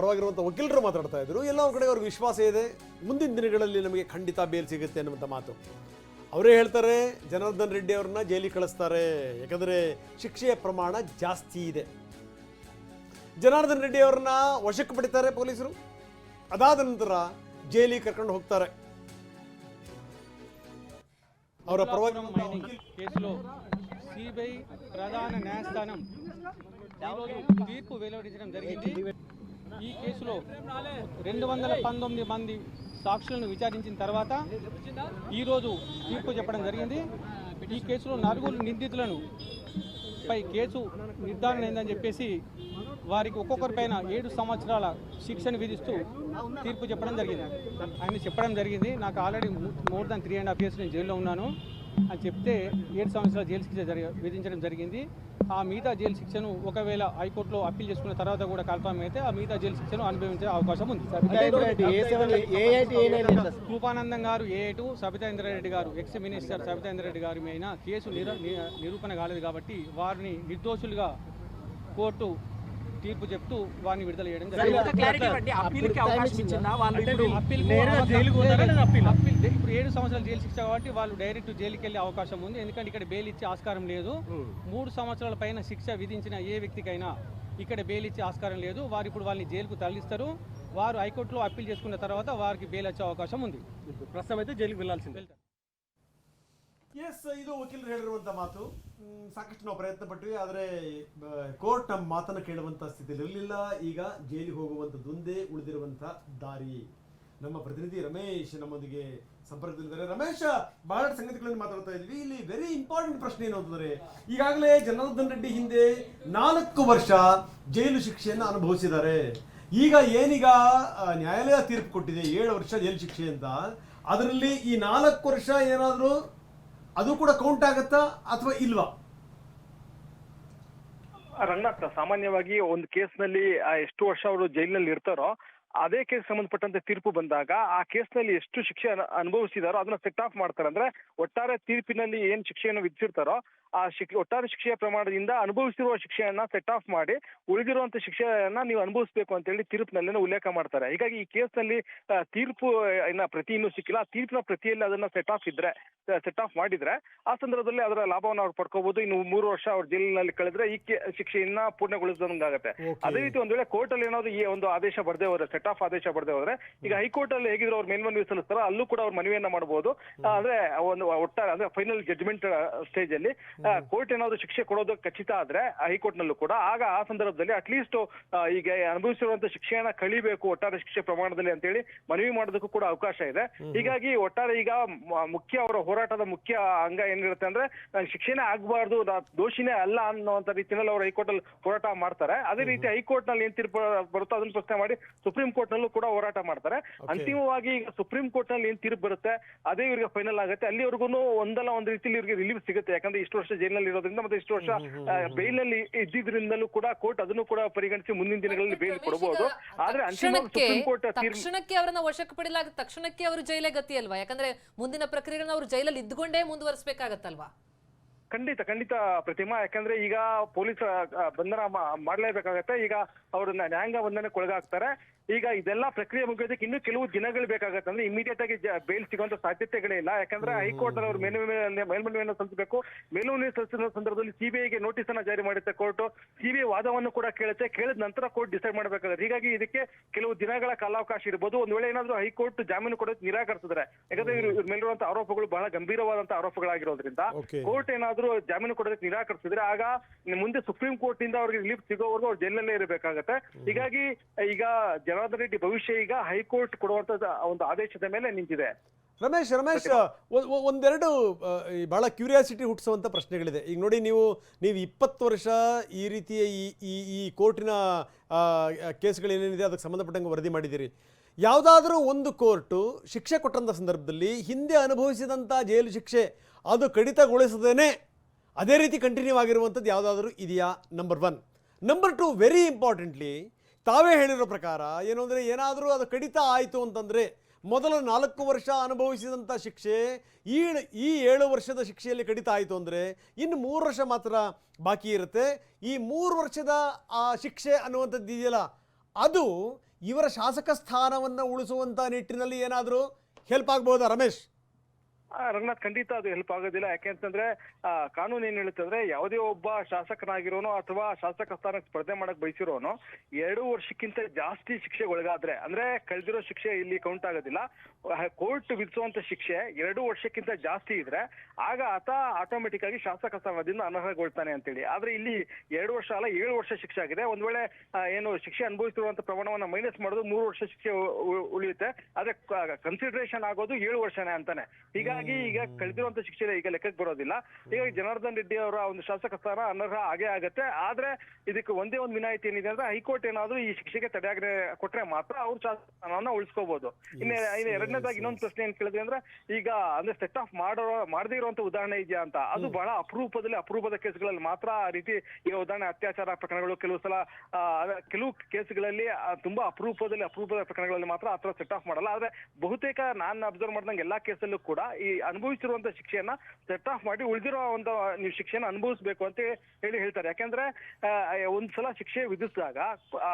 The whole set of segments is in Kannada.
ಪರವಾಗಿರುವಂಥ ವಕೀಲರು ಮಾತಾಡ್ತಾ ಇದ್ರು. ಎಲ್ಲ ಕಡೆ ಅವ್ರಿಗೆ ವಿಶ್ವಾಸ ಇದೆ, ಮುಂದಿನ ದಿನಗಳಲ್ಲಿ ನಮಗೆ ಖಂಡಿತ ಬೇಲ್ ಸಿಗುತ್ತೆ ಅನ್ನುವಂಥ ಮಾತು. ಅವರೇ ಹೇಳ್ತಾರೆ ಜನಾರ್ದನ್ ರೆಡ್ಡಿ ಅವ್ರನ್ನ ಜೈಲಿಗೆ ಕಳಿಸ್ತಾರೆ, ಯಾಕಂದರೆ ಶಿಕ್ಷೆಯ ಪ್ರಮಾಣ ಜಾಸ್ತಿ ಇದೆ. ಜನಾರ್ದನ್ ರೆಡ್ಡಿ ಅವ್ರನ್ನ ವಶಕ್ಕೆ ಪಡಿತಾರೆ ಪೊಲೀಸರು, ಅದಾದ ನಂತರ ಜೈಲಿಗೆ ಕರ್ಕೊಂಡು ಹೋಗ್ತಾರೆ. ಅವರ ಪರವಾಗಿ కేసులో సిబిఐ ప్రధాన న్యాయస్థానం తీర్పు వెలువడించడం జరిగింది. ఈ కేసులో 219 మంది సాక్షులను విచారించిన తర్వాత ఈరోజు తీర్పు చెప్పడం జరిగింది. ఈ కేసులో 4 నిందితులను పై కేసు నిర్ధారణ అయిందని చెప్పేసి వారికి ఒక్కొక్కరిపైన 7 సంవత్సరాల శిక్షను విధిస్తూ తీర్పు చెప్పడం జరిగింది. ఆయన చెప్పడం జరిగింది, నాకు ఆల్రెడీ మోర్ దాన్ 3.5 years నేను జైల్లో ఉన్నాను అని చెప్తే 7 సంవత్సరాల జైలు శిక్ష విధించడం జరిగింది. ఆ మిగతా జైలు శిక్షను ఒకవేళ హైకోర్టులో అప్పీల్ చేసుకున్న తర్వాత కూడా కన్ఫర్మ్ అయితే ఆ మిగతా జైలు శిక్షను అనుభవించే అవకాశం ఉంది. కృపానందం గారు A2, సబితా ఇంద్రారెడ్డి గారు ఎక్స్ మినిస్టర్ సబితా ఇంద్రారెడ్డి గారి మీద కేసు నిరూపణ కాలేదు కాబట్టి వారిని నిర్దోషులుగా కోర్టు తీర్పు చెప్తూ వారిని విడుదల చేయడం జరిగింది. ఇప్పుడు 7 సంవత్సరాలు జైలు శిక్ష కాబట్టి వాళ్ళు డైరెక్ట్ జైలుకి వెళ్ళే అవకాశం ఉంది. ఎందుకంటే ఇక్కడ బెయిల్ ఇచ్చే ఆస్కారం లేదు. 3 సంవత్సరాల పైన శిక్ష విధించిన ఏ వ్యక్తికైనా ఇక్కడ బెయిల్ ఇచ్చే ఆస్కారం లేదు. వారు ఇప్పుడు వాళ్ళని జైలుకు తరలిస్తారు. వారు హైకోర్టులో అప్పీల్ చేసుకున్న తర్వాత వారికి బెయిల్ వచ్చే అవకాశం ఉంది. ప్రస్తుతం అయితే జైలుకి వెళ్లాల్సింది. ಎಸ್, ಇದು ವಕೀಲರು ಹೇಳಿರುವಂಥ ಮಾತು. ಸಾಕಷ್ಟು ನಾವು ಪ್ರಯತ್ನ ಪಟ್ವಿ, ಆದರೆ ಕೋರ್ಟ್ ನಮ್ಮ ಮಾತನ್ನು ಕೇಳುವಂಥ ಸ್ಥಿತಿಯಲ್ಲಿ ಇರಲಿಲ್ಲ. ಈಗ ಜೈಲಿಗೆ ಹೋಗುವಂಥದ್ದೊಂದೇ ಉಳಿದಿರುವಂಥ ದಾರಿ. ನಮ್ಮ ಪ್ರತಿನಿಧಿ ರಮೇಶ್ ನಮ್ಮೊಂದಿಗೆ ಸಂಪರ್ಕದಲ್ಲಿದ್ದಾರೆ. ರಮೇಶ್, ಬಹಳಷ್ಟು ಸಂಗತಿಗಳನ್ನು ಮಾತಾಡ್ತಾ ಇದ್ವಿ. ಇಲ್ಲಿ ವೆರಿ ಇಂಪಾರ್ಟೆಂಟ್ ಪ್ರಶ್ನೆ ಏನು ಅಂತಂದರೆ, ಈಗಾಗಲೇ ಜನಾರ್ದನ್ ರೆಡ್ಡಿ ಹಿಂದೆ 4 ವರ್ಷ ಜೈಲು ಶಿಕ್ಷೆಯನ್ನು ಅನುಭವಿಸಿದ್ದಾರೆ. ಈಗ ಏನೀಗ ನ್ಯಾಯಾಲಯ ತೀರ್ಪು ಕೊಟ್ಟಿದೆ 7 ವರ್ಷ ಜೈಲು ಶಿಕ್ಷೆ ಅಂತ. ಅದರಲ್ಲಿ ಈ 4 ವರ್ಷ ಏನಾದರೂ ಅದು ಕೂಡ ಕೌಂಟ್ ಆಗತ್ತಾ ಅಥವಾ ಇಲ್ವಾ? ರಂಗನಾಥ್, ಸಾಮಾನ್ಯವಾಗಿ ಒಂದು ಕೇಸ್ನಲ್ಲಿ ಎಷ್ಟು ವರ್ಷ ಅವರು ಜೈಲಿನಲ್ಲಿ ಇರ್ತಾರೋ ಅದೇ ಕೇಸ್ ಸಂಬಂಧಪಟ್ಟಂತೆ ತೀರ್ಪು ಬಂದಾಗ ಆ ಕೇಸ್ನಲ್ಲಿ ಎಷ್ಟು ಶಿಕ್ಷೆ ಅನುಭವಿಸಿದಾರೋ ಅದನ್ನ ಸೆಟ್ ಆಫ್ ಮಾಡ್ತಾರೆ. ಅಂದ್ರೆ ಒಟ್ಟಾರೆ ತೀರ್ಪಿನಲ್ಲಿ ಏನ್ ಶಿಕ್ಷೆಯನ್ನು ವಿಧಿಸಿರ್ತಾರೋ ಆ ಒಟ್ಟಾರೆ ಶಿಕ್ಷೆಯ ಪ್ರಮಾಣದಿಂದ ಅನುಭವಿಸಿರುವ ಶಿಕ್ಷೆಯನ್ನ ಸೆಟ್ ಆಫ್ ಮಾಡಿ ಉಳಿದಿರುವಂತ ಶಿಕ್ಷೆಯನ್ನ ನೀವು ಅನುಭವಿಸಬೇಕು ಅಂತ ಹೇಳಿ ತೀರ್ಪಿನಲ್ಲಿ ಉಲ್ಲೇಖ ಮಾಡ್ತಾರೆ. ಹೀಗಾಗಿ ಈ ಕೇಸ್ನಲ್ಲಿ ತೀರ್ಪು ಪ್ರತಿ ಇನ್ನೂ ಸಿಕ್ಕಿಲ್ಲ. ತೀರ್ಪಿನ ಪ್ರತಿಯಲ್ಲಿ ಅದನ್ನ ಸೆಟ್ ಆಫ್ ಮಾಡಿದ್ರೆ ಆ ಸಂದರ್ಭದಲ್ಲಿ ಅದರ ಲಾಭವನ್ನು ಅವ್ರು ಪಡ್ಕೋಬಹುದು. ಇನ್ನು 3 ವರ್ಷ ಅವ್ರು ಜೈಲಿನಲ್ಲಿ ಕಳೆದ್ರೆ ಈ ಶಿಕ್ಷೆಯನ್ನ ಪೂರ್ಣಗೊಳಿಸಿದಂಗಾಗತ್ತೆ. ಅದೇ ರೀತಿ ಒಂದ್ ವೇಳೆ ಕೋರ್ಟ್ ಅಲ್ಲಿ ಏನಾದ್ರು ಈ ಒಂದು ಆದೇಶ ಬರ್ದೇ ಹೋದ್ರೆ, ಸೆಟ್ ಆಫ್ ಆದೇಶ ಬರ್ದೇ ಹೋದ್ರೆ, ಈಗ ಹೈಕೋರ್ಟ್ ಅಲ್ಲಿ ಹೇಗಿದ್ರು ಅವ್ರು ಮೇಲ್ಮನವಿ ಸಲ್ಲಿಸ್ತಾರೋ ಅಲ್ಲೂ ಕೂಡ ಅವ್ರು ಮನವಿಯನ್ನ ಮಾಡಬಹುದು. ಅಂದ್ರೆ ಒಂದು ಒಟ್ಟಾರೆ ಅಂದ್ರೆ ಫೈನಲ್ ಜಡ್ಜ್ಮೆಂಟ್ ಸ್ಟೇಜ್ ಅಲ್ಲಿ ಕೋರ್ಟ್ ಏನಾದ್ರು ಶಿಕ್ಷೆ ಕೊಡೋದು ಖಚಿತ ಆದ್ರೆ ಹೈಕೋರ್ಟ್ ನಲ್ಲೂ ಕೂಡ ಆಗ ಆ ಸಂದರ್ಭದಲ್ಲಿ ಅಟ್ಲೀಸ್ಟ್ ಈಗ ಅನುಭವಿಸಿರುವಂತ ಶಿಕ್ಷೆಯನ್ನ ಕಳಿಬೇಕು ಒಟ್ಟಾರೆ ಶಿಕ್ಷೆ ಪ್ರಮಾಣದಲ್ಲಿ ಅಂತ ಹೇಳಿ ಮನವಿ ಮಾಡೋದಕ್ಕೂ ಕೂಡ ಅವಕಾಶ ಇದೆ. ಹೀಗಾಗಿ ಒಟ್ಟಾರೆ ಈಗ ಮುಖ್ಯ ಅವರ ಹೋರಾಟದ ಮುಖ್ಯ ಅಂಗ ಏನಿರುತ್ತೆ ಅಂದ್ರೆ ಶಿಕ್ಷೆನೇ ಆಗ್ಬಾರ್ದು, ದೋಷಿನೇ ಅಲ್ಲ ಅನ್ನುವಂತ ರೀತಿಯಲ್ಲಿ ಅವರು ಹೈಕೋರ್ಟ್ ಅಲ್ಲಿ ಹೋರಾಟ ಮಾಡ್ತಾರೆ. ಅದೇ ರೀತಿ ಹೈಕೋರ್ಟ್ ನಲ್ಲಿ ಏನ್ ತೀರ್ಪು ಬರುತ್ತೋ ಅದನ್ನ ಪ್ರಶ್ನೆ ಮಾಡಿ ಸುಪ್ರೀಂ ಕೋರ್ಟ್ ನಲ್ಲೂ ಕೂಡ ಹೋರಾಟ ಮಾಡ್ತಾರೆ. ಅಂತಿಮವಾಗಿ ಈಗ ಸುಪ್ರೀಂ ಕೋರ್ಟ್ ನಲ್ಲಿ ಏನ್ ತೀರ್ಪು ಬರುತ್ತೆ ಅದೇ ಇವರಿಗೆ ಫೈನಲ್ ಆಗುತ್ತೆ. ಅಲ್ಲಿವರೆಗೂ ಒಂದಲ್ಲ ಒಂದ್ ರೀತಿಯಲ್ಲಿ ಇವರಿಗೆ ರಿಲೀಫ್ ಸಿಗುತ್ತೆ. ಯಾಕಂದ್ರೆ ಇಷ್ಟು ವರ್ಷ ಜೈಲಿನಲ್ಲಿ ಇರೋದ್ರಿಂದ ಮತ್ತೆ ಇಷ್ಟು ವರ್ಷ ಬೇಲ್ ನಲ್ಲಿ ಇದ್ದಿದ್ರಿಂದಲೂ ಕೂಡ ಕೋರ್ಟ್ ಅದನ್ನು ಕೂಡ ಪರಿಗಣಿಸಿ ಮುಂದಿನ ದಿನಗಳಲ್ಲಿ ಬೇಲ್ ಕೊಡಬಹುದು. ಆದ್ರೆ ಸುಪ್ರೀಂ ಕೋರ್ಟ್ ತಕ್ಷಣಕ್ಕೆ ಅವರನ್ನ ವಶಕ್ಕೆ ಪಡೆಯಲಾಗ ತಕ್ಷಣಕ್ಕೆ ಅವರು ಜೈಲೇ ಗತಿ ಅಲ್ವಾ? ಯಾಕಂದ್ರೆ ಮುಂದಿನ ಪ್ರಕ್ರಿಯೆಗಳನ್ನ ಅವರು ಜೈಲಲ್ಲಿ ಇದ್ದುಕೊಂಡೇ ಮುಂದುವರಿಸಬೇಕಾಗತ್ತಲ್ವಾ? ಖಂಡಿತ ಪ್ರತಿಮಾ. ಯಾಕಂದ್ರೆ ಈಗ ಪೊಲೀಸ್ ಬಂಧನ ಮಾಡ್ಲೇಬೇಕಾಗತ್ತೆ. ಈಗ ಅವ್ರನ್ನ ನ್ಯಾಯಾಂಗ ಬಂಧನಕ್ಕೆ ಒಳಗಾಗ್ತಾರೆ. ಈಗ ಇದೆಲ್ಲ ಪ್ರಕ್ರಿಯೆ ಮುಗಿಯೋದಕ್ಕೆ ಇನ್ನೂ ಕೆಲವು ದಿನಗಳು ಬೇಕಾಗತ್ತೆ. ಅಂದ್ರೆ ಇಮಿಡಿಯೇಟ್ ಆಗಿ ಬೇಲ್ ಸಿಗುವಂತ ಸಾಧ್ಯತೆಗಳೇ ಇಲ್ಲ. ಯಾಕಂದ್ರೆ ಹೈಕೋರ್ಟ್ ಅಲ್ಲಿ ಅವರು ಮೇಲ್ಮನವಿಯನ್ನು ಸಲ್ಲಿಸಬೇಕು. ಮೇಲ್ಮನವಿ ಸಲ್ಲಿಸಿದ ಸಂದರ್ಭದಲ್ಲಿ ಸಿಬಿಐಗೆ ನೋಟಿಸ್ ಅನ್ನ ಜಾರಿ ಮಾಡುತ್ತೆ ಕೋರ್ಟ್. ಸಿಬಿಐ ವಾದವನ್ನು ಕೂಡ ಕೇಳುತ್ತೆ. ಕೇಳಿದ ನಂತರ ಕೋರ್ಟ್ ಡಿಸೈಡ್ ಮಾಡಬೇಕಾಗುತ್ತೆ. ಹೀಗಾಗಿ ಇದಕ್ಕೆ ಕೆಲವು ದಿನಗಳ ಕಾಲಾವಕಾಶ ಇರಬಹುದು. ಒಂದ್ ವೇಳೆ ಏನಾದ್ರು ಹೈಕೋರ್ಟ್ ಜಾಮೀನು ಕೊಡೋಕೆ ನಿರಾಕರಿಸಿದ್ರೆ, ಯಾಕಂದ್ರೆ ಇವ್ರ ಮೇಲಿರುವಂತಹ ಆರೋಪಗಳು ಬಹಳ ಗಂಭೀರವಾದಂತಹ ಆರೋಪಗಳಾಗಿರೋದ್ರಿಂದ ಕೋರ್ಟ್ ಏನಾದ್ರು ಜಾಮೀನು ಕೊಡೋದಕ್ಕೆ ನಿರಾಕರಿಸಿದ್ರೆ ಆಗ ಮುಂದೆ ಸುಪ್ರೀಂ ಕೋರ್ಟ್ ಇಂದ ಅವ್ರಿಗೆ ರಿಲೀಫ್ ಸಿಗೋವರೆಗೂ ಅವ್ರು ಜೈಲಲ್ಲೇ ಇರಬೇಕಾಗತ್ತೆ. ಹೀಗಾಗಿ ಈಗ ಜನಾರ್ದನ್ ರೆಡ್ಡಿ ಭವಿಷ್ಯ ಈಗ ಹೈಕೋರ್ಟ್ ಕೊಡುವಂತ ಒಂದು ಆದೇಶದ ಮೇಲೆ ನಿಂತಿದೆ. ರಮೇಶ್, ಒಂದೆರಡು ಬಹಳ ಕ್ಯೂರಿಯಾಸಿಟಿ ಹುಟ್ಟಿಸುವಂಥ ಪ್ರಶ್ನೆಗಳಿದೆ. ಈಗ ನೋಡಿ, ನೀವು 20 ವರ್ಷ ಈ ರೀತಿಯ ಈ ಕೋರ್ಟಿನ ಕೇಸ್ಗಳೇನೇನಿದೆ ಅದಕ್ಕೆ ಸಂಬಂಧಪಟ್ಟಂಗೆ ವರದಿ ಮಾಡಿದ್ದೀರಿ. ಯಾವುದಾದ್ರೂ ಒಂದು ಕೋರ್ಟು ಶಿಕ್ಷೆ ಕೊಟ್ಟಂಥ ಸಂದರ್ಭದಲ್ಲಿ ಹಿಂದೆ ಅನುಭವಿಸಿದಂಥ ಜೈಲು ಶಿಕ್ಷೆ ಅದು ಕಡಿತಗೊಳಿಸದೇನೆ ಅದೇ ರೀತಿ ಕಂಟಿನ್ಯೂ ಆಗಿರುವಂಥದ್ದು ಯಾವುದಾದ್ರೂ ಇದೆಯಾ? ನಂಬರ್ 1. ನಂಬರ್ 2, ವೆರಿ ಇಂಪಾರ್ಟೆಂಟ್ಲಿ, ತಾವೇ ಹೇಳಿರೋ ಪ್ರಕಾರ ಏನು ಅಂದರೆ, ಏನಾದರೂ ಅದು ಕಡಿತ ಆಯಿತು ಅಂತಂದರೆ ಮೊದಲ 4 ವರ್ಷ ಅನುಭವಿಸಿದಂಥ ಶಿಕ್ಷೆ ಈ 7 ವರ್ಷದ ಶಿಕ್ಷೆಯಲ್ಲಿ ಕಡಿತ ಆಯಿತು ಅಂದರೆ ಇನ್ನು 3 ವರ್ಷ ಮಾತ್ರ ಬಾಕಿ ಇರುತ್ತೆ. ಈ 3 ವರ್ಷದ ಆ ಶಿಕ್ಷೆ ಅನ್ನುವಂಥದ್ದು ಇದೆಯಲ್ಲ, ಅದು ಇವರ ಶಾಸಕ ಸ್ಥಾನವನ್ನು ಉಳಿಸುವಂಥ ನಿಟ್ಟಿನಲ್ಲಿ ಏನಾದರೂ ಹೆಲ್ಪ್ ಆಗ್ಬೋದಾ ರಮೇಶ್? ರಂಗನಾಥ್, ಖಂಡಿತ ಅದು ಹೆಲ್ಪ್ ಆಗೋದಿಲ್ಲ. ಯಾಕೆಂತಂದ್ರೆ ಕಾನೂನು ಏನ್ ಹೇಳುತ್ತಂದ್ರೆ ಯಾವುದೇ ಒಬ್ಬ ಶಾಸಕನಾಗಿರೋನು ಅಥವಾ ಶಾಸಕ ಸ್ಥಾನಕ್ಕೆ ಸ್ಪರ್ಧೆ ಮಾಡಕ್ ಬಯಸಿರೋನು 2 ವರ್ಷಕ್ಕಿಂತ ಜಾಸ್ತಿ ಶಿಕ್ಷೆಗೆ ಒಳಗಾದ್ರೆ, ಅಂದ್ರೆ ಕಳೆದಿರೋ ಶಿಕ್ಷೆ ಇಲ್ಲಿ ಕೌಂಟ್ ಆಗೋದಿಲ್ಲ. ಕೋರ್ಟ್ ವಿಧಿಸುವಂತ ಶಿಕ್ಷೆ 2 ವರ್ಷಕ್ಕಿಂತ ಜಾಸ್ತಿ ಇದ್ರೆ ಆಗ ಆತ ಆಟೋಮೆಟಿಕ್ ಆಗಿ ಶಾಸಕ ಸ್ಥಾನದಿಂದ ಅನರ್ಹಗೊಳ್ತಾನೆ ಅಂತೇಳಿ. ಆದ್ರೆ ಇಲ್ಲಿ 2 ವರ್ಷ ಅಲ್ಲ 7 ವರ್ಷ ಶಿಕ್ಷೆ ಆಗಿದೆ. ಒಂದ್ ವೇಳೆ ಏನು ಶಿಕ್ಷೆ ಅನುಭವಿಸಿರುವಂತ ಪ್ರಮಾಣವನ್ನ ಮೈನಸ್ ಮಾಡೋದು 3 ವರ್ಷ ಶಿಕ್ಷೆ ಉಳಿಯುತ್ತೆ. ಆದ್ರೆ ಕನ್ಸಿಡರೇಷನ್ ಆಗೋದು 7 ವರ್ಷನೇ ಅಂತಾನೆ. ಹೀಗಾಗಿ ಈಗ ಕಳೆದಿರುವಂತ ಶಿಕ್ಷೆ ಈಗ ಲೆಕ್ಕಕ್ಕೆ ಬರೋದಿಲ್ಲ. ಹೀಗಾಗಿ ಜನಾರ್ದನ್ ರೆಡ್ಡಿ ಅವರ ಒಂದು ಶಾಸಕ ಸ್ಥಾನ ಅನರ್ಹ ಆಗೇ ಆಗತ್ತೆ. ಆದ್ರೆ ಇದಕ್ಕೆ ಒಂದೇ ಒಂದು ವಿನಾಯಿತಿ ಏನಿದೆ ಅಂದ್ರೆ ಹೈಕೋರ್ಟ್ ಏನಾದ್ರು ಈ ಶಿಕ್ಷೆಗೆ ತಡೆಯಾಜ್ಞೆ ಕೊಟ್ರೆ ಮಾತ್ರ ಅವ್ರ ಶಾಸಕ ಸ್ಥಾನವನ್ನ ಉಳಿಸ್ಕೋಬಹುದು. ಇನ್ನು ಎರಡನೇದಾಗಿ ಇನ್ನೊಂದು ಪ್ರಶ್ನೆ ಏನ್ ಕೇಳಿದ್ರೆ ಅಂದ್ರೆ ಈಗ ಅಂದ್ರೆ ಸೆಟ್ ಆಫ್ ಮಾಡದೇ ಇರುವಂತ ಉದಾಹರಣೆ ಇದೆಯಾ ಅಂತ. ಅದು ಬಹಳ ಅಪರೂಪದ ಕೇಸ್ಗಳಲ್ಲಿ ಮಾತ್ರ ಆ ರೀತಿ ಈಗ ಉದಾಹರಣೆ ಅತ್ಯಾಚಾರ ಪ್ರಕರಣಗಳು, ಕೆಲವು ಕೇಸ್ಗಳಲ್ಲಿ ತುಂಬಾ ಅಪರೂಪದ ಪ್ರಕರಣಗಳಲ್ಲಿ ಮಾತ್ರ ಆತರ ಸೆಟ್ ಆಫ್ ಮಾಡಲ್ಲ. ಆದ್ರೆ ಬಹುತೇಕ ನಾನು ಅಬ್ಸರ್ವ್ ಮಾಡಿದಂಗೆ ಎಲ್ಲಾ ಕೇಸಲ್ಲೂ ಕೂಡ ಈ ಅನುಭವಿಸಿರುವಂತ ಶಿಕ್ಷೆಯನ್ನ ಸೆಟ್ ಆಫ್ ಮಾಡಿ ಉಳಿದಿರೋ ಒಂದು ನೀವು ಶಿಕ್ಷೆನ ಅನುಭವಿಸಬೇಕು ಅಂತ ಹೇಳ್ತಾರೆ. ಯಾಕಂದ್ರೆ ಒಂದ್ಸಲ ಶಿಕ್ಷೆ ವಿಧಿಸಿದಾಗ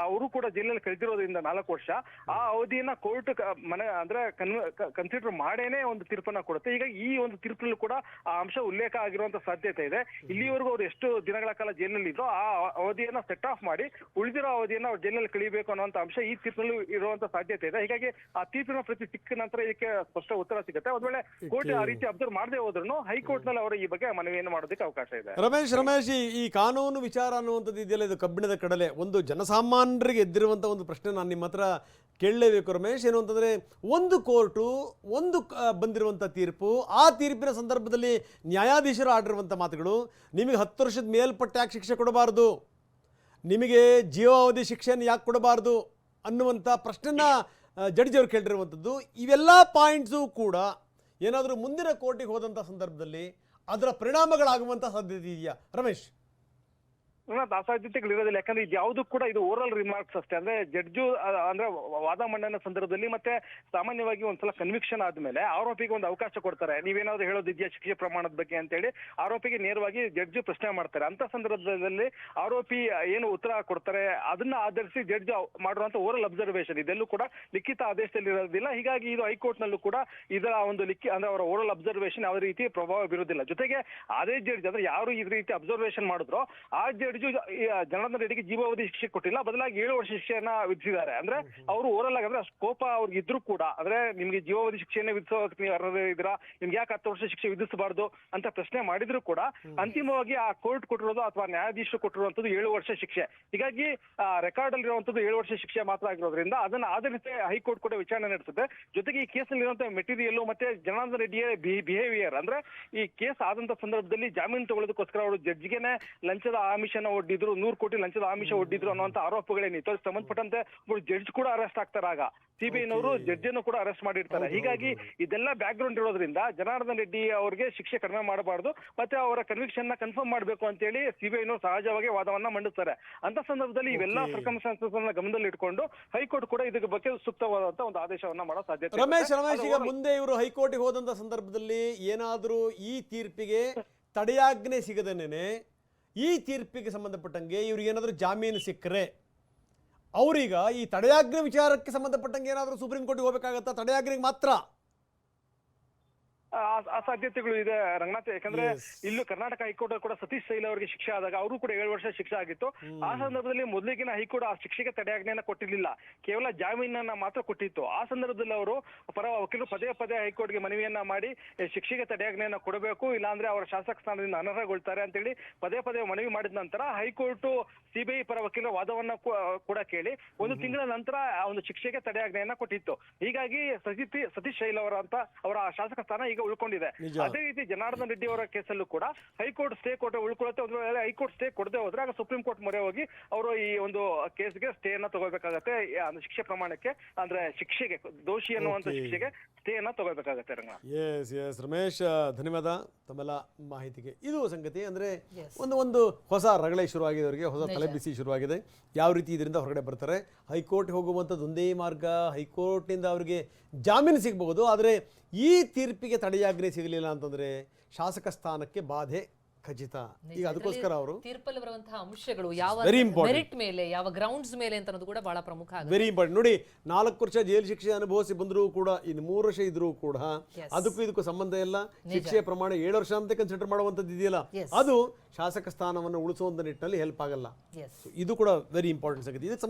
ಅವರು ಕೂಡ ಜೈಲಲ್ಲಿ ಕಳೆದಿರೋದ್ರಿಂದ 4 ವರ್ಷ ಆ ಅವಧಿಯನ್ನ ಕೋರ್ಟ್ ಅಂದ್ರೆ ಕನ್ಸಿಡರ್ ಮಾಡೇನೆ ಒಂದು ತೀರ್ಪನ್ನ ಕೊಡುತ್ತೆ. ಈಗ ಈ ಒಂದು ತೀರ್ಪಲ್ಲೂ ಕೂಡ ಆ ಅಂಶ ಉಲ್ಲೇಖ ಆಗಿರುವಂತ ಸಾಧ್ಯತೆ ಇದೆ. ಇಲ್ಲಿವರೆಗೂ ಅವ್ರು ಎಷ್ಟು ದಿನಗಳ ಕಾಲ ಜೈಲಿನಲ್ಲಿ ಇದ್ದೋ ಆ ಅವಧಿಯನ್ನ ಸೆಟ್ ಆಫ್ ಮಾಡಿ ಉಳಿದಿರೋ ಅವಧಿಯನ್ನ ಅವ್ರು ಜೈಲಲ್ಲಿ ಕಳಿಬೇಕು ಅನ್ನುವಂತ ಅಂಶ ಈ ತೀರ್ಪಿನಲ್ಲಿ ಇರುವಂತ ಸಾಧ್ಯತೆ ಇದೆ. ಹೀಗಾಗಿ ಆ ತೀರ್ಪಿನ ಪ್ರತಿ ಸಿಕ್ಕ ನಂತರ ಇದಕ್ಕೆ ಸ್ಪಷ್ಟ ಉತ್ತರ ಸಿಗುತ್ತೆ. ಒಂದ್ ವೇಳೆ ಕೋರ್ಟ್ ಆ ರೀತಿ ಅಬ್ಸರ್ವ್ ಮಾಡದೆ ಹೋದ್ರು ಹೈಕೋರ್ಟ್ ನಲ್ಲಿ ಅವರು ಈ ಬಗ್ಗೆ ಮನವಿಯನ್ನು ಮಾಡೋದಕ್ಕೆ ಅವಕಾಶ ಇದೆ. ರಮೇಶ್, ಈ ಕಾನೂನು ವಿಚಾರ ಅನ್ನುವಂಥದ್ದು ಇದೆಯಲ್ಲ, ಇದು ಕಬ್ಬಿಣದ ಕಡಲೆ. ಒಂದು ಜನಸಾಮಾನ್ಯರಿಗೆ ಎದ್ದಿರುವಂಥ ಒಂದು ಪ್ರಶ್ನೆ ನಾನು ನಿಮ್ಮ ಹತ್ರ ಕೇಳಲೇಬೇಕು ರಮೇಶ್. ಏನು ಅಂತಂದರೆ, ಒಂದು ಕೋರ್ಟು ಬಂದಿರುವಂಥ ತೀರ್ಪು, ಆ ತೀರ್ಪಿನ ಸಂದರ್ಭದಲ್ಲಿ ನ್ಯಾಯಾಧೀಶರು ಆಡಿರುವಂಥ ಮಾತುಗಳು, ನಿಮಗೆ 10 ವರ್ಷದ ಮೇಲ್ಪಟ್ಟ ಯಾಕೆ ಶಿಕ್ಷೆ ಕೊಡಬಾರ್ದು, ನಿಮಗೆ ಜೀವಾವಧಿ ಶಿಕ್ಷೆಯನ್ನು ಯಾಕೆ ಕೊಡಬಾರ್ದು ಅನ್ನುವಂಥ ಪ್ರಶ್ನೆನ ಜಡ್ಜಿಯವರು ಕೇಳಿರುವಂಥದ್ದು. ಇವೆಲ್ಲ ಪಾಯಿಂಟ್ಸು ಕೂಡ ಏನಾದರೂ ಮುಂದಿನ ಕೋರ್ಟಿಗೆ ಹೋದಂಥ ಸಂದರ್ಭದಲ್ಲಿ ಅದರ ಪರಿಣಾಮಗಳಾಗುವಂಥ ಸಾಧ್ಯತೆ ಇದೆಯಾ ರಮೇಶ್? ಅಸಾಧ್ಯತೆಗಳಿರೋದಿಲ್ಲ. ಯಾಕಂದ್ರೆ ಇದು ಯಾವುದು ಕೂಡ ಇದು ಓರಲ್ ರಿಮಾರ್ಕ್ಸ್ ಅಷ್ಟೇ. ಅಂದ್ರೆ ಜಡ್ಜು ಅಂದ್ರೆ ವಾದ ಮಂಡನೆ ಸಂದರ್ಭದಲ್ಲಿ ಮತ್ತೆ ಸಾಮಾನ್ಯವಾಗಿ ಒಂದ್ಸಲ ಕನ್ವಿಕ್ಷನ್ ಆದ್ಮೇಲೆ ಆರೋಪಿಗೆ ಒಂದು ಅವಕಾಶ ಕೊಡ್ತಾರೆ. ನೀವೇನಾದ್ರು ಹೇಳೋದಿದ್ಯಾ ಶಿಕ್ಷೆ ಪ್ರಮಾಣದ ಬಗ್ಗೆ ಅಂತೇಳಿ ಆರೋಪಿಗೆ ನೇರವಾಗಿ ಜಡ್ಜು ಪ್ರಶ್ನೆ ಮಾಡ್ತಾರೆ. ಅಂತ ಸಂದರ್ಭದಲ್ಲಿ ಆರೋಪಿ ಏನು ಉತ್ತರ ಕೊಡ್ತಾರೆ ಅದನ್ನ ಆಧರಿಸಿ ಜಡ್ಜ್ ಮಾಡುವಂತ ಓರಲ್ ಅಬ್ಸರ್ವೇಷನ್ ಇದೆಲ್ಲೂ ಕೂಡ ಲಿಖಿತ ಆದೇಶದಲ್ಲಿ ಇರೋದಿಲ್ಲ. ಹೀಗಾಗಿ ಇದು ಹೈಕೋರ್ಟ್ ನಲ್ಲೂ ಕೂಡ ಇದರ ಒಂದು ಅಂದ್ರೆ ಅವರ ಓರಲ್ ಅಬ್ಸರ್ವೇಷನ್ ಯಾವುದೇ ರೀತಿ ಪ್ರಭಾವ ಬೀರೋದಿಲ್ಲ. ಜೊತೆಗೆ ಅದೇ ಜಡ್ಜ್ ಅಂದ್ರೆ ಯಾರು ಈ ರೀತಿ ಅಬ್ಸರ್ವೇಷನ್ ಮಾಡಿದ್ರು ಆ ಜಡ್ಜ್ ಜನಾರ್ದನ್ ರೆಡ್ಡಿಗೆ ಜೀವಾವಧಿ ಶಿಕ್ಷೆ ಕೊಟ್ಟಿಲ್ಲ, ಬದಲಾಗಿ 7 ವರ್ಷ ಶಿಕ್ಷೆಯನ್ನ ವಿಧಿಸಿದ್ದಾರೆ. ಅಂದ್ರೆ ಅವರು ಓರಲ್ ಆಗಿ ಅಂದ್ರೆ ಕೋಪ ಅವ್ರಿಗೆ ಇದ್ರು ಕೂಡ ಅಂದ್ರೆ ನಿಮ್ಗೆ ಜೀವಾವಧಿ ಶಿಕ್ಷೆಯನ್ನೇ ವಿಧಿಸೋದಕ್ಕೆ ನೀವು ಅರ್ಹರಿದ್ದೀರಾ, ನಿಮ್ಗೆ ಯಾಕೆ 10 ವರ್ಷ ಶಿಕ್ಷೆ ವಿಧಿಸಬಾರ್ದು ಅಂತ ಪ್ರಶ್ನೆ ಮಾಡಿದ್ರು ಕೂಡ ಅಂತಿಮವಾಗಿ ಆ ಕೋರ್ಟ್ ಕೊಟ್ಟಿರೋದು ಅಥವಾ ನ್ಯಾಯಾಧೀಶರು ಕೊಟ್ಟಿರುವಂತದ್ದು 7 ವರ್ಷ ಶಿಕ್ಷೆ. ಹೀಗಾಗಿ ರೆಕಾರ್ಡ್ ಅಲ್ಲಿ ಇರುವಂತದ್ದು 7 ವರ್ಷ ಶಿಕ್ಷೆ ಮಾತ್ರ ಆಗಿರೋದ್ರಿಂದ ಅದನ್ನ ಆಧರಿಸಿ ಹೈಕೋರ್ಟ್ ಕೂಡ ವಿಚಾರಣೆ ನಡೆಸುತ್ತೆ. ಜೊತೆಗೆ ಈ ಕೇಸ್ ನಲ್ಲಿ ಇರುವಂತಹ ಮೆಟೀರಿಯಲ್ ಮತ್ತೆ ಜನಾರ್ದನ್ ರೆಡ್ಡಿಯ ಬಿಹೇವಿಯರ್ ಅಂದ್ರೆ ಈ ಕೇಸ್ ಆದಂತ ಸಂದರ್ಭದಲ್ಲಿ ಜಾಮೀನು ತಗೊಳ್ಳೋದಕ್ಕೋಸ್ಕರ ಅವರು ಜಡ್ಜಿಗೆನೆ ಲಂಚದ ಆಮಿಷನ ಒಡ್ಡಿದ್ರು, 100 ಕೋಟಿ ಲಂಚದ ಆಮಿಷ ಒಡ್ಡಿದ್ರು ಅನ್ನುವಂತ ಆರೋಪಗಳೇನಿತ್ತು ಅದಕ್ಕೆ ಸಂಬಂಧಪಟ್ಟಂತೆ ಜಡ್ಜ್ ಕೂಡ ಅರೆಸ್ಟ್ ಆಗ್ತಾರೆ. ಆಗ ಸಿಬಿಐನವರು ಜಡ್ಜನ್ನು ಕೂಡ ಅರೆಸ್ಟ್ ಮಾಡಿರ್ತಾರೆ. ಹೀಗಾಗಿ ಇದೆಲ್ಲ ಬ್ಯಾಕ್ ಗ್ರೌಂಡ್ ಇರೋದ್ರಿಂದ ಜನಾರ್ದನ್ ರೆಡ್ಡಿ ಅವರಿಗೆ ಶಿಕ್ಷೆ ಕಡಿಮೆ ಮಾಡಬಾರ್ದು ಮತ್ತೆ ಅವರ ಕನ್ವಿಕ್ಷನ್ ನ ಕನ್ಫರ್ಮ್ ಮಾಡಬೇಕು ಅಂತ ಹೇಳಿ ಸಿಬಿಐನವರು ಸಹಜವಾಗಿ ವಾದವನ್ನ ಮಂಡಿಸ್ತಾರೆ. ಅಂತ ಸಂದರ್ಭದಲ್ಲಿ ಇವೆಲ್ಲ ಸರ್ಕಮ್ಸ್ಟಾನ್ಸಸ್ ಅನ್ನ ಗಮನದಲ್ಲಿ ಇಟ್ಕೊಂಡು ಹೈಕೋರ್ಟ್ ಕೂಡ ಇದಕ್ಕೆ ಬಗ್ಗೆ ಸೂಕ್ತವಾದಂತ ಒಂದು ಆದೇಶವನ್ನ ಮಾಡೋ ಸಾಧ್ಯತೆ. ರಮೇಶ್, ಈಗ ಮುಂದೆ ಇವರು ಹೈಕೋರ್ಟ್ಗೆ ಹೋದಂತ ಸಂದರ್ಭದಲ್ಲಿ ಏನಾದರೂ ಈ ತೀರ್ಪಿಗೆ ತಡೆಯಾಜ್ಞೆ ಸಿಗದೇನೆ ಈ ತೀರ್ಪಿಗೆ ಸಂಬಂಧಪಟ್ಟಂಗೆ ಇವ್ರಿಗೆ ಏನಾದರೂ ಜಾಮೀನು ಸಿಕ್ಕರೆ ಅವ್ರೀಗ ಈ ತಡೆಯಾಜ್ಞೆ ವಿಚಾರಕ್ಕೆ ಸಂಬಂಧಪಟ್ಟಂಗೆ ಏನಾದರೂ ಸುಪ್ರೀಂ ಕೋರ್ಟ್ಗೆ ಹೋಗಬೇಕಾಗತ್ತಾ? ತಡೆಯಾಜ್ಞೆಗೆ ಮಾತ್ರ ಆ ಸಾಧ್ಯತೆಗಳು ಇದೆ ರಂಗನಾಥ್. ಯಾಕಂದ್ರೆ ಇಲ್ಲೂ ಕರ್ನಾಟಕ ಹೈಕೋರ್ಟ್ ಕೂಡ ಸತೀಶ್ ಶೈಲ್ ಅವರಿಗೆ ಶಿಕ್ಷೆ ಆದಾಗ ಅವರು ಕೂಡ 7 ವರ್ಷ ಶಿಕ್ಷೆ ಆಗಿತ್ತು. ಆ ಸಂದರ್ಭದಲ್ಲಿ ಮೊದಲಿಗಿನ ಹೈಕೋರ್ಟ್ ಆ ಶಿಕ್ಷೆಗೆ ತಡೆಯಾಜ್ಞೆಯನ್ನ ಕೊಟ್ಟಿರಲಿಲ್ಲ, ಕೇವಲ ಜಾಮೀನನ್ನ ಮಾತ್ರ ಕೊಟ್ಟಿತ್ತು. ಆ ಸಂದರ್ಭದಲ್ಲಿ ಅವರು ಪರ ವಕೀಲರು ಪದೇ ಹೈಕೋರ್ಟ್ಗೆ ಮನವಿಯನ್ನ ಮಾಡಿ ಶಿಕ್ಷೆಗೆ ತಡೆಯಾಜ್ಞೆಯನ್ನ ಕೊಡಬೇಕು, ಇಲ್ಲಾಂದ್ರೆ ಅವರ ಶಾಸಕ ಸ್ಥಾನದಿಂದ ಅನರ್ಹಗೊಳ್ತಾರೆ ಅಂತೇಳಿ ಪದೇ ಮನವಿ ಮಾಡಿದ ನಂತರ ಹೈಕೋರ್ಟ್ ಸಿಬಿಐ ಪರ ವಕೀಲರ ವಾದವನ್ನ ಕೂಡ ಕೇಳಿ 1 ತಿಂಗಳ ನಂತರ ಆ ಒಂದು ಶಿಕ್ಷೆಗೆ ತಡೆಯಾಜ್ಞೆಯನ್ನ ಕೊಟ್ಟಿತ್ತು. ಹೀಗಾಗಿ ಸತೀಶ್ ಶೈಲ್ ಅವರ ಶಾಸಕ ಸ್ಥಾನ ಈಗ ಉಳ್ಕೊಂಡಿದೆ. ಅದೇ ರೀತಿ ಜನಾರ್ದನ್ ರೆಡ್ಡಿ ಅವರ ಕೇಸಲ್ಲೂ ಕೂಡ ಹೈಕೋರ್ಟ್ ಸ್ಟೇ ಕೊಟ್ಟು ಉಳ್ಕೊಳ್ಳುತ್ತೆ. ಒಂದು ವೇಳೆ ಹೈಕೋರ್ಟ್ ಸ್ಟೇ ಕೊಡದೆ ಹೋದ್ರೆ ಆಗ ಸುಪ್ರೀಂ ಕೋರ್ಟ್ ಮೊರೆ ಹೋಗಿ ಅವರು ಈ ಒಂದು ಕೇಸ್ಗೆ ಸ್ಟೇ ಅನ್ನ ತಗೋಬೇಕಾಗತ್ತೆ. ಶಿಕ್ಷೆ ಪ್ರಮಾಣಕ್ಕೆ ಅಂದ್ರೆ ಶಿಕ್ಷೆಗೆ ದೋಷಿ ಅನ್ನುವಂತ ಶಿಕ್ಷೆಗೆ ಸ್ಟೇ ಅನ್ನ ತಗೋಬೇಕಾಗತ್ತೆ. ಎಸ್ ರಮೇಶ್, ಧನ್ಯವಾದ ತಮ್ಮೆಲ್ಲ ಮಾಹಿತಿಗೆ. ಇದು ಸಂಗತಿ ಅಂದ್ರೆ ಒಂದು ಹೊಸ ರಗಳೆ ಶುರುವಾಗಿದೆ, ಅವರಿಗೆ ಹೊಸ ತಲೆಬಿಸಿ ಶುರುವಾಗಿದೆ. ಯಾವ ರೀತಿ ಇದರಿಂದ ಹೊರಗಡೆ ಬರ್ತಾರೆ? ಹೈಕೋರ್ಟ್ ಹೋಗುವಂಥದ್ದು ಒಂದೇ ಮಾರ್ಗ, ಹೈಕೋರ್ಟ್ನಿಂದ ಅವರಿಗೆ ಜಾಮೀನು ಸಿಗಬಹುದು. ಆದರೆ ಈ ತೀರ್ಪಿಗೆ ತಡೆಯಾಜ್ಞೆ ಸಿಗಲಿಲ್ಲ ಅಂತಂದರೆ ಶಾಸಕ ಸ್ಥಾನಕ್ಕೆ ಬಾಧೆ ಖಚಿತ. ಈಗ ಅದಕ್ಕೋಸ್ಕರ ಅವರು ತೀರ್ಪಲ್ಲಿ ಬರುವಂತಹ ಅಂಶಗಳು ಯಾವ Very important. ಮೆರಿಟ್ ಮೇಲೆ, ಯಾವ ಗ್ರೌಂಡ್ಸ್ ಮೇಲೆ ಅಂತ ಅನ್ನೋದು ಕೂಡ ಬಹಳ ಪ್ರಮುಖ ಆಗುತ್ತೆ. Very important. ನೋಡಿ 4 ವರ್ಷ ಜೈಲು ಶಿಕ್ಷೆ ಅನುಭವಿಸಿ ಬಂದರೂ ಕೂಡ, ಇನ್ನು 3 ವರ್ಷ ಇದ್ರೂ ಕೂಡ Yes. ಅದಕ್ಕೂ ಇದಕ್ಕೂ ಸಂಬಂಧ ಇಲ್ಲ. ಶಿಕ್ಷೆಯ ಪ್ರಮಾಣ 7 ವರ್ಷ ಅಂತ ಕನ್ಸಿಡರ್ ಮಾಡುವಂಥದ್ದು ಇದೆಯಲ್ಲ, Yes. ಅದು ಶಾಸಕ ಸ್ಥಾನವನ್ನು ಉಳಿಸುವಂತ ನಿಟ್ಟಿನಲ್ಲಿ ಹೆಲ್ಪ್ ಆಗಲ್ಲ. Yes. ಇದು ಕೂಡ ವೆರಿ ಇಂಪಾರ್ಟೆಂಟ್ ಆಗಿದೆ. ಇದಕ್ಕೆ